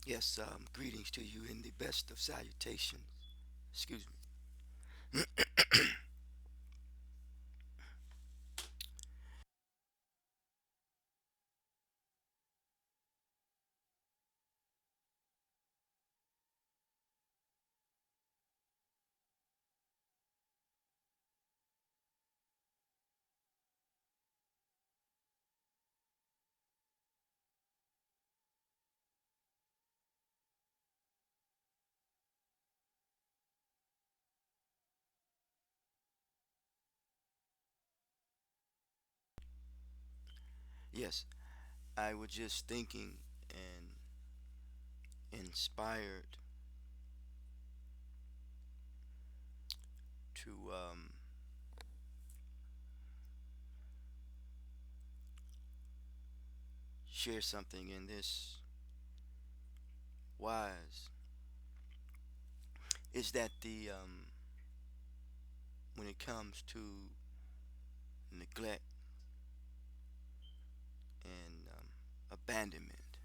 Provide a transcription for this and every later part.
Yes, greetings to you in the best of salutations. Excuse me. Yes, I was just thinking and inspired to share something in this wise. Is that the when it comes to neglect and abandonment,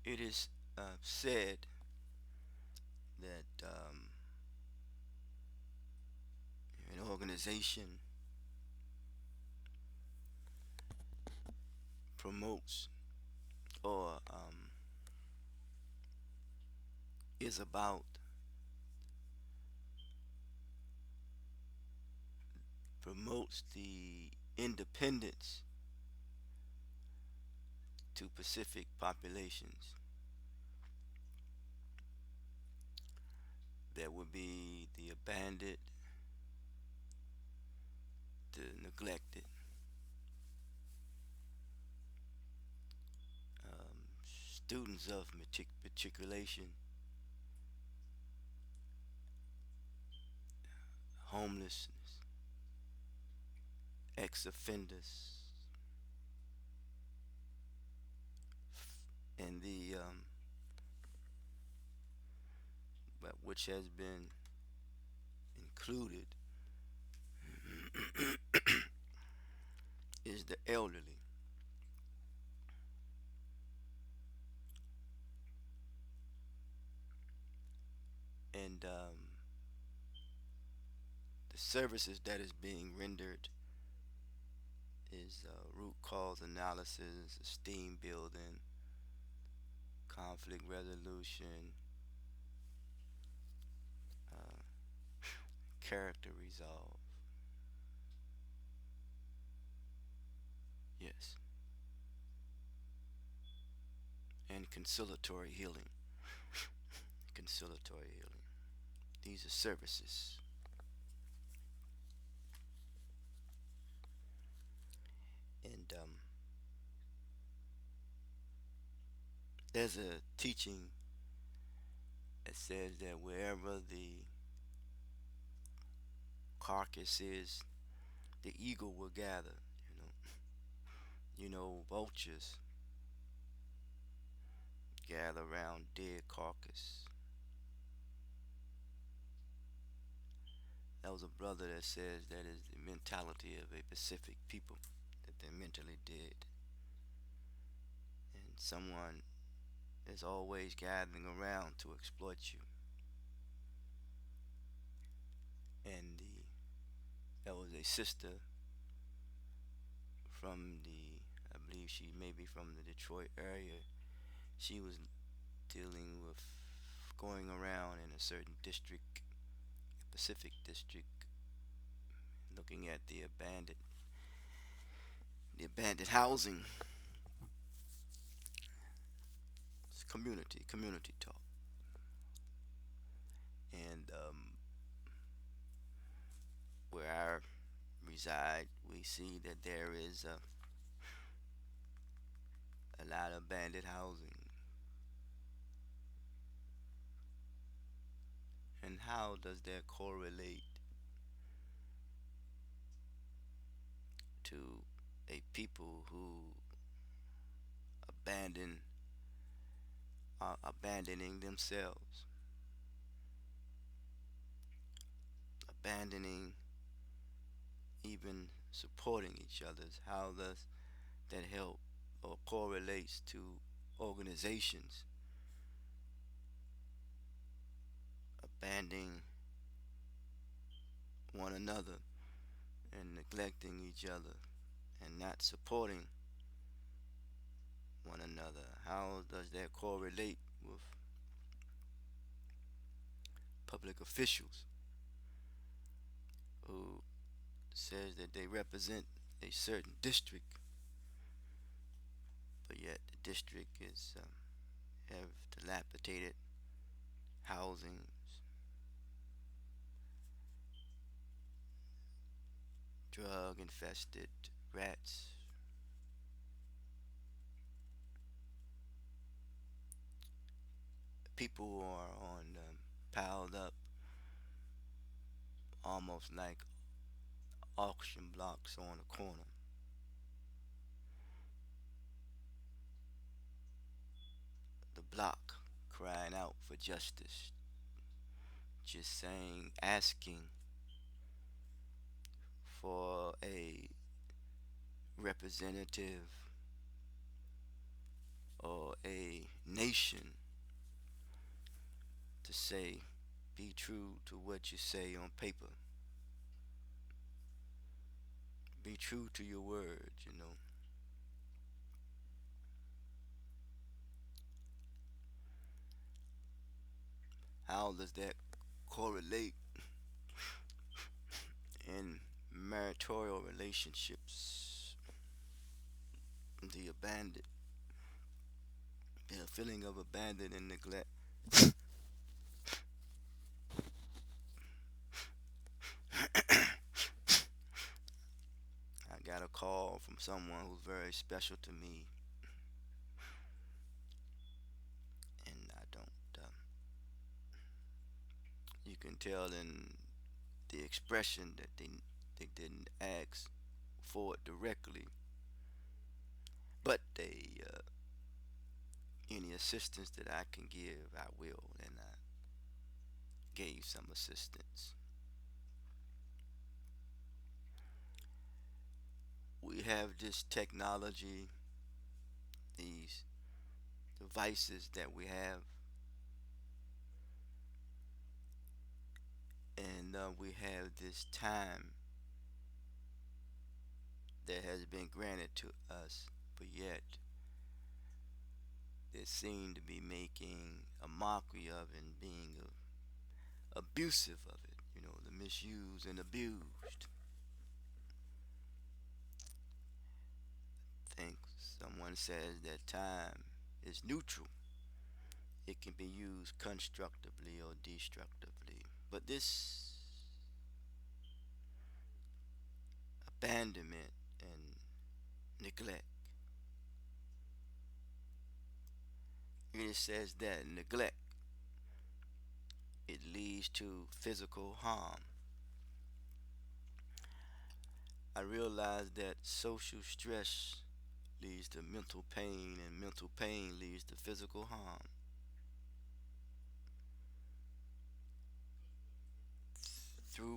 it is said that an organization promotes or is about promotes the independence to Pacific populations. There would be the abandoned, the neglected, students of matriculation, homelessness, ex-offenders, and the but which has been included is the elderly. And the services that is being rendered is root cause analysis, esteem building, conflict resolution, uh, character resolve. Yes, and conciliatory healing. Conciliatory healing. These are services. And there's a teaching that says that wherever the carcass is, the eagle will gather. You know, vultures gather around dead carcass. That was a brother that says that is the mentality of a Pacific people, that they're mentally dead. And someone is always gathering around to exploit you. And that was a sister from I believe she may be from the Detroit area. She was dealing with going around in a certain district, Pacific district, looking at the abandoned housing. It's community talk. And where I reside, we see that there is a lot of abandoned housing. And how does that correlate to a people who abandon are abandoning themselves, abandoning even supporting each other, how does that help or correlates to organizations abandoning one another and neglecting each other and not supporting one another? How does that correlate with public officials who says that they represent a certain district, but yet the district is have dilapidated housing, drug infested rats, people are on piled up almost like auction blocks on a corner. The block crying out for justice, just saying, asking for a representative or a nation to say, be true to what you say on paper, be true to your words. How does that correlate in marital relationships? The abandoned, the feeling of abandon and neglect. I got a call from someone who's very special to me, and I don't. You can tell in the expression that they didn't ask for it directly, but any assistance that I can give, I will, and I gave some assistance. We have this technology, these devices that we have, and we have this time that has been granted to us, but yet they seem to be making a mockery of it and being abusive of it, the misused and abused. I think someone says that time is neutral. It can be used constructively or destructively. But this abandonment and neglect, it says that neglect, it leads to physical harm. I realize that social stress leads to mental pain, and mental pain leads to physical harm. Through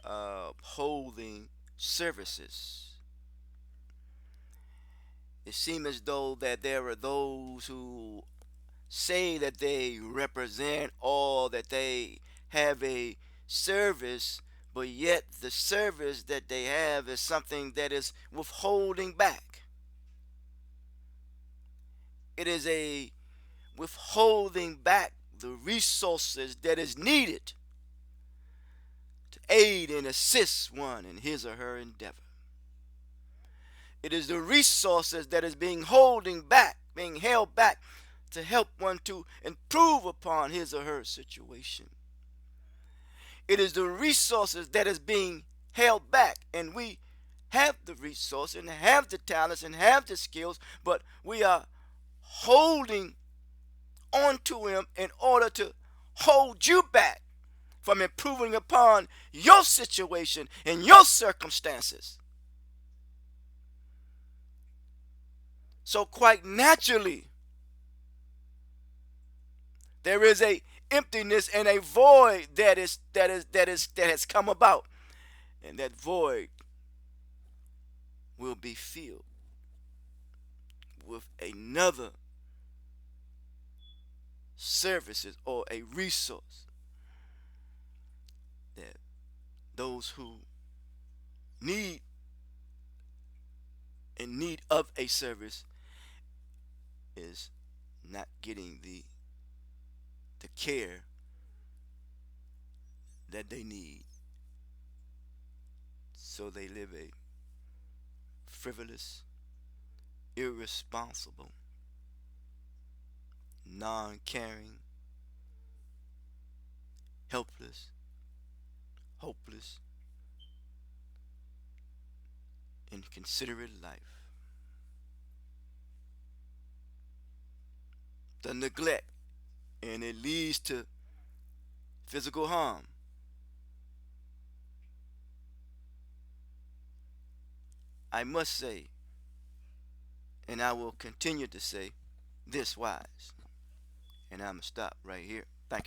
withholding services, it seems as though that there are those who say that they represent or that they have a service, but yet the service that they have is something that is withholding back. It is a withholding back the resources that is needed to aid and assist one in his or her endeavor. It is the resources that is being held back to help one to improve upon his or her situation. It is the resources that is being held back, and we have the resources and have the talents and have the skills, but we are holding onto him in order to hold you back from improving upon your situation and your circumstances. So quite naturally, there is a emptiness and a void that has come about, and that void will be filled with another services or a resource that those who need in need of a service is not getting the care that they need. So they live a frivolous, irresponsible, non-caring, helpless, hopeless, inconsiderate life. The neglect, and it leads to physical harm. I must say, and I will continue to say, this wise, and I'm going to stop right here.